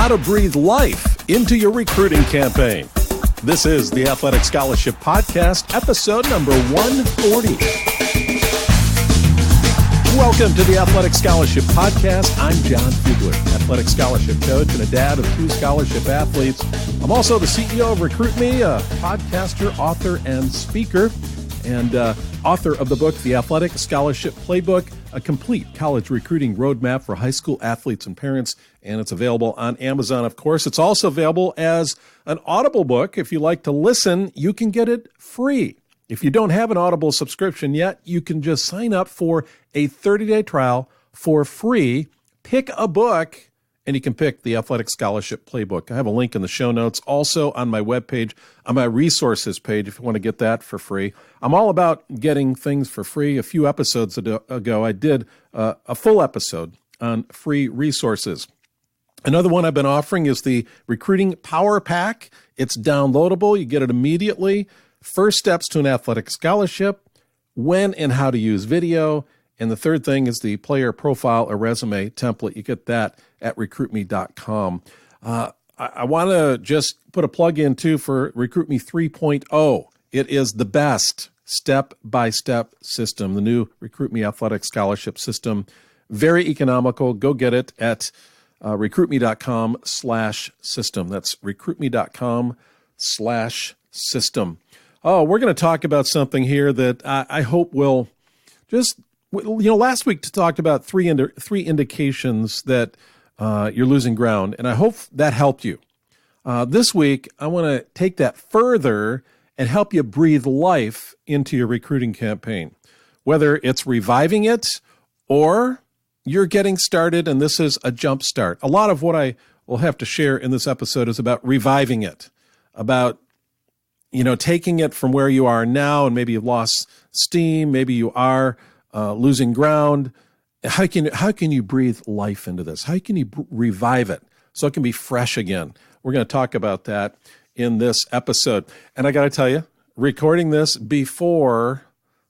how to breathe life into your recruiting campaign. This is the Athletic Scholarship Podcast, episode number 140. Welcome to the Athletic Scholarship Podcast. I'm Jon Fugler, athletic scholarship coach and a dad of 2 scholarship athletes. I'm also the CEO of RecruitMe, a podcaster, author, and speaker, and author of the book, The Athletic Scholarship Playbook, a complete college recruiting roadmap for high school athletes and parents, and it's available on Amazon, of course. It's also available as an Audible book. If you like to listen, you can get it free. If you don't have an Audible subscription yet, you can just sign up for a 30-day trial for free. Pick a book, and you can pick the Athletic Scholarship Playbook. I have a link in the show notes, also on my webpage, on my resources page, if you want to get that for free. I'm all about getting things for free. A few episodes ago, I did a full episode on free resources. Another one I've been offering is the Recruiting Power Pack. It's downloadable. You get it immediately. First steps to an athletic scholarship, when and how to use video. And the third thing is the player profile or resume template. You get that at recruitme.com. I want to just put a plug in, too, for RecruitMe 3.0. It is the best step-by-step system, the new RecruitMe Athletic Scholarship System. Very economical. Go get it at recruitme.com/system. That's recruitme.com/system. Oh, we're going to talk about something here that I hope will just, last week we talked about three indications that you're losing ground, and I hope that helped you. This week, I want to take that further and help you breathe life into your recruiting campaign, whether it's reviving it or you're getting started and this is a jump start. A lot of what I will have to share in this episode is about reviving it, about taking it from where you are now, and maybe you've lost steam, maybe you are losing ground. How can you breathe life into this? How can you revive it so it can be fresh again? We're going to talk about that in this episode. And I got to tell you, recording this before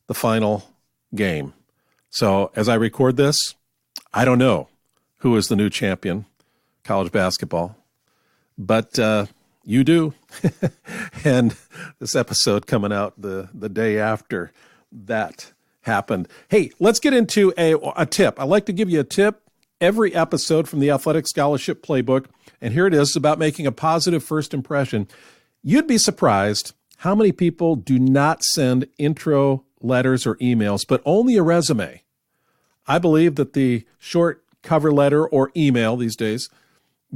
the final game. So as I record this, I don't know who is the new champion, college basketball, but you do. And this episode coming out the day after that happened. Hey, let's get into a tip. I like to give you a tip every episode from the Athletic Scholarship Playbook. And here it is about making a positive first impression. You'd be surprised how many people do not send intro letters or emails, but only a resume. I believe that the short cover letter or email these days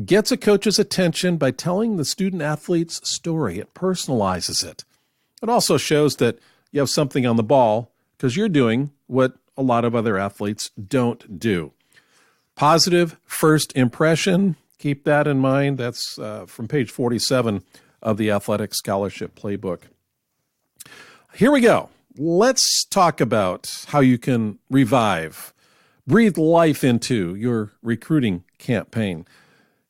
gets a coach's attention by telling the student athlete's story. It personalizes it. It also shows that you have something on the ball because you're doing what a lot of other athletes don't do. Positive first impression. Keep that in mind. That's from page 47 of the Athletic Scholarship Playbook. Here we go. Let's talk about how you can breathe life into your recruiting campaign.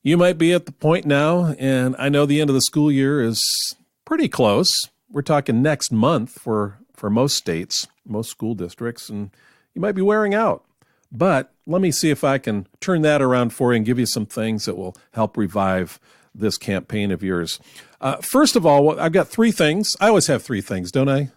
You might be at the point now, and I know the end of the school year is pretty close. We're talking next month for most states, most school districts, and you might be wearing out. But let me see if I can turn that around for you and give you some things that will help revive this campaign of yours. First of all, I've got 3 things. I always have 3 things, don't I?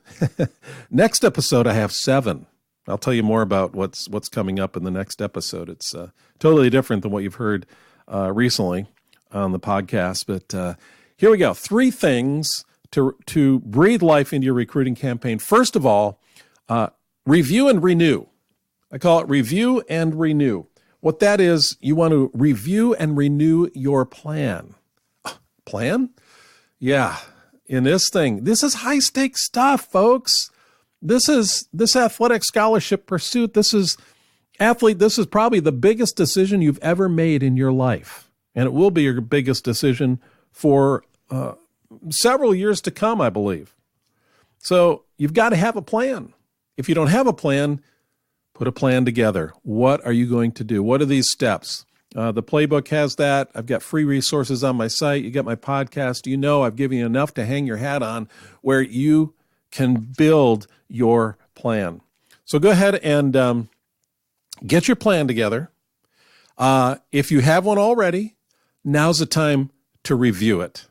Next episode, I have 7. I'll tell you more about what's coming up in the next episode. It's totally different than what you've heard recently on the podcast. But here we go. 3 things to breathe life into your recruiting campaign. First of all, review and renew. I call it review and renew. What that is, you want to review and renew your plan. Plan? Yeah. In this thing, this is high-stakes stuff, folks. This athletic scholarship pursuit. This is probably the biggest decision you've ever made in your life. And it will be your biggest decision for several years to come, I believe. So you've got to have a plan. If you don't have a plan, put a plan together. What are you going to do? What are these steps? The playbook has that. I've got free resources on my site. You get my podcast. I've given you enough to hang your hat on where you can build your plan. So go ahead and get your plan together. If you have one already, now's the time to review it.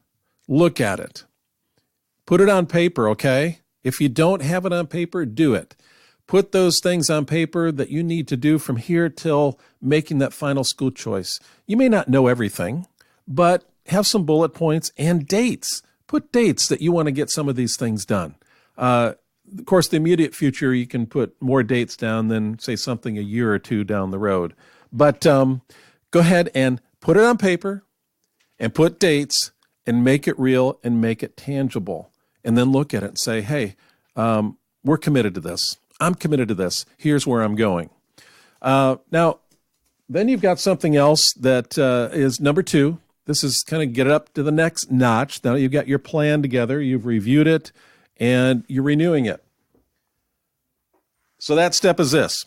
Look at it. Put it on paper, okay? If you don't have it on paper, do it. Put those things on paper that you need to do from here till making that final school choice. You may not know everything, but have some bullet points and dates. Put dates that you want to get some of these things done. Of course, the immediate future, you can put more dates down than, say, something a year or two down the road. But go ahead and put it on paper and put dates and make it real and make it tangible. And then look at it and say, hey, we're committed to this. I'm committed to this. Here's where I'm going. Now, then you've got something else that is number 2. This is kind of get it up to the next notch. Now you've got your plan together. You've reviewed it, and you're renewing it. So that step is this.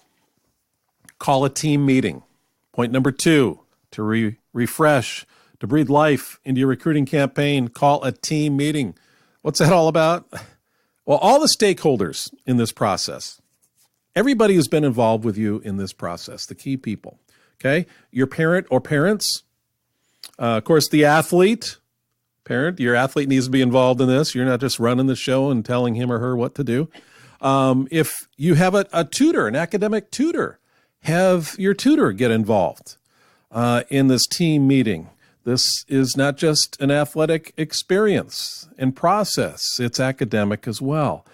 Call a team meeting. Point number 2, to refresh, to breathe life into your recruiting campaign, call a team meeting. What's that all about? Well, all the stakeholders in this process, everybody who's been involved with you in this process, the key people, okay? Your parent or parents, of course, the athlete, parent, your athlete needs to be involved in this. You're not just running the show and telling him or her what to do. If you have a tutor, an academic tutor, have your tutor get involved in this team meeting. This is not just an athletic experience and process. It's academic as well.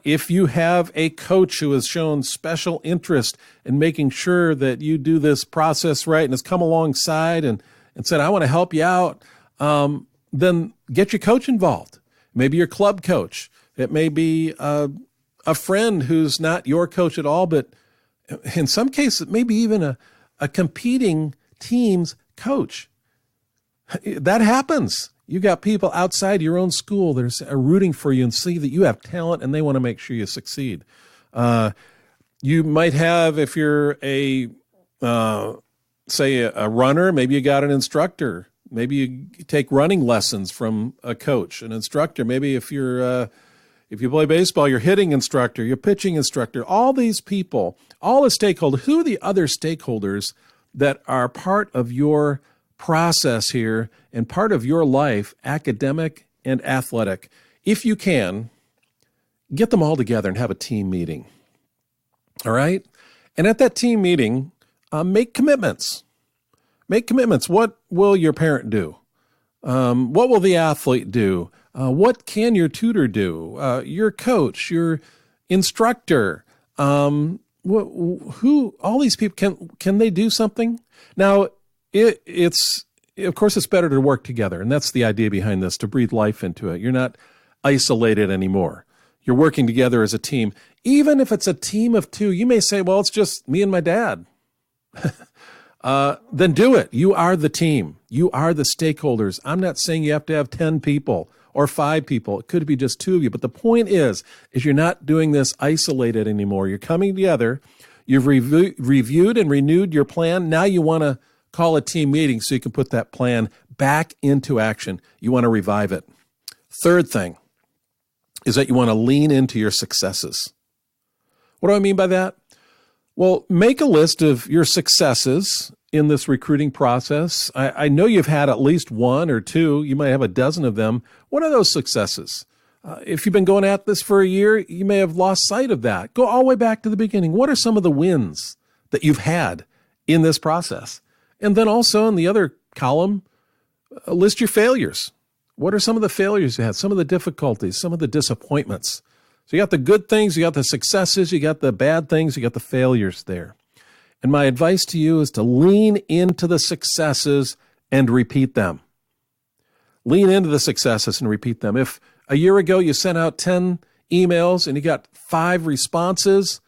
If you have a coach who has shown special interest in making sure that you do this process right and has come alongside and said, I want to help you out, then get your coach involved. Maybe your club coach. It may be a friend who's not your coach at all, but in some cases, it may be even a competing team's coach. That happens. You got people outside your own school that are rooting for you and see that you have talent and they want to make sure you succeed. You might have, if you're say a runner, maybe you got an instructor. Maybe you take running lessons from a coach, an instructor. Maybe if you play baseball, your hitting instructor, your pitching instructor, all these people, all the stakeholders. Who are the other stakeholders that are part of your process here and part of your life, academic and athletic? If you can, get them all together and have a team meeting. All right? And at that team meeting, make commitments. Make commitments. What will your parent do? What will the athlete do? What can your tutor do? Your coach, your instructor, who? All these people, can they do something? Now, it's of course it's better to work together, and that's the idea behind this, to breathe life into it. You're not isolated anymore. You're working together as a team. Even if it's a team of 2, you may say, well, it's just me and my dad. Then do it. You are the team. You are the stakeholders. I'm not saying you have to have 10 people or 5 people. It could be just 2 of you. But the point is you're not doing this isolated anymore. You're coming together. You've reviewed and renewed your plan. Now you want to call a team meeting so you can put that plan back into action. You want to revive it. Third thing is that you want to lean into your successes. What do I mean by that? Well, make a list of your successes in this recruiting process. I know you've had at least 1 or 2. You might have a dozen of them. What are those successes? If you've been going at this for a year, you may have lost sight of that. Go all the way back to the beginning. What are some of the wins that you've had in this process? And then also in the other column, list your failures. What are some of the failures you had? Some of the difficulties, some of the disappointments. So you got the good things, you got the successes, you got the bad things, you got the failures there. And my advice to you is to lean into the successes and repeat them. Lean into the successes and repeat them. If a year ago you sent out 10 emails and you got 5 responses,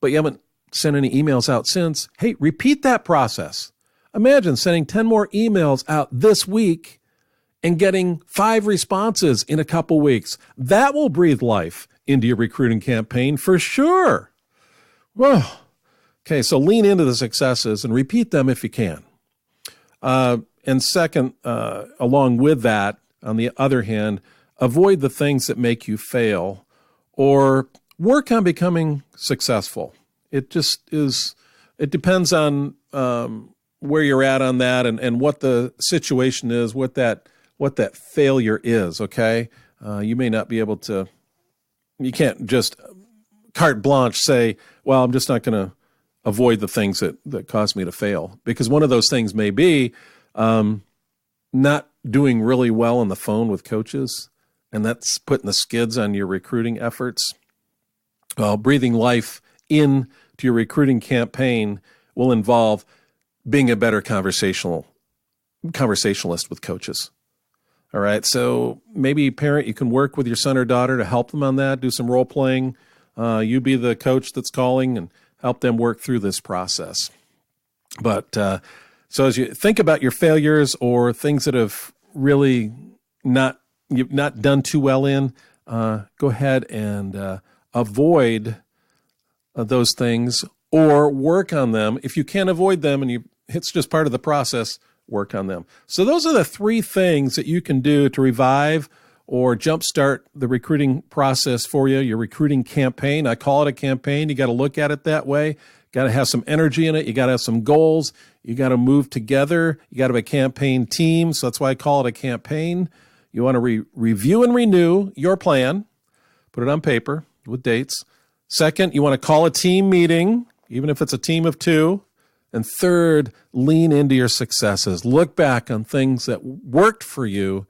but you haven't sent any emails out since, hey, repeat that process. Imagine sending 10 more emails out this week and getting 5 responses in a couple weeks. That will breathe life into your recruiting campaign for sure. Whoa. Okay, so lean into the successes and repeat them if you can. And second, along with that, on the other hand, avoid the things that make you fail or work on becoming successful. It just is, it depends on where you're at on that and what the situation is, what that failure is, okay? You may not be able to, you can't just carte blanche say, well, I'm just not going to avoid the things that cause me to fail. Because one of those things may be not doing really well on the phone with coaches, and that's putting the skids on your recruiting efforts. Well, breathing life into your recruiting campaign will involve being a better conversationalist with coaches. All right, so maybe parent, you can work with your son or daughter to help them on that, do some role playing. You be the coach that's calling and help them work through this process. But so as you think about your failures or things that have really you've not done too well in, go ahead and avoid those things or work on them. If you can't avoid them and it's just part of the process, work on them. So those are the three things that you can do to revive or jumpstart the recruiting process for you, your recruiting campaign. I call it a campaign. You got to look at it that way. Got to have some energy in it. You got to have some goals. You got to move together. You got to have a campaign team. So that's why I call it a campaign. You want to review and renew your plan. Put it on paper with dates. Second, you want to call a team meeting, even if it's a team of two. And third, lean into your successes. Look back on things that worked for you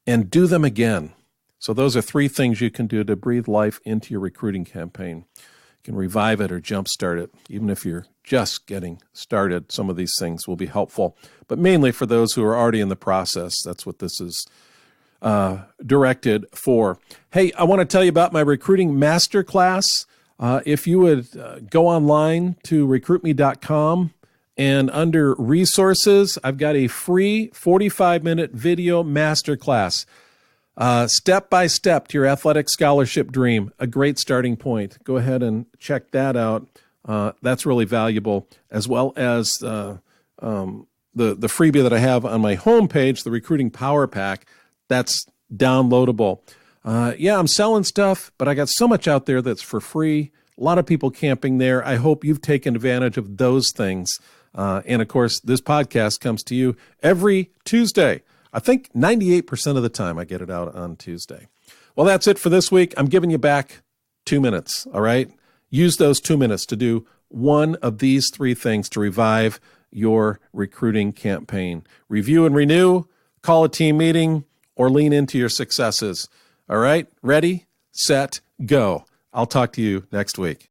and do them again. So those are three things you can do to breathe life into your recruiting campaign. You can revive it or jumpstart it. Even if you're just getting started, some of these things will be helpful. But mainly for those who are already in the process, that's what this is directed for. Hey, I want to tell you about my recruiting masterclass. If you would go online to recruitme.com, and under resources, I've got a free 45-minute video masterclass, step by step to your athletic scholarship dream. A great starting point. Go ahead and check that out. That's really valuable, as well as the freebie that I have on my homepage, the Recruiting Power Pack. That's downloadable. I'm selling stuff, but I got so much out there that's for free. A lot of people camping there. I hope you've taken advantage of those things. And of course, this podcast comes to you every Tuesday. I think 98% of the time I get it out on Tuesday. Well, that's it for this week. I'm giving you back 2 minutes, all right? Use those 2 minutes to do one of these three things to revive your recruiting campaign. Review and renew, call a team meeting, or lean into your successes. All right? Ready, set, go. I'll talk to you next week.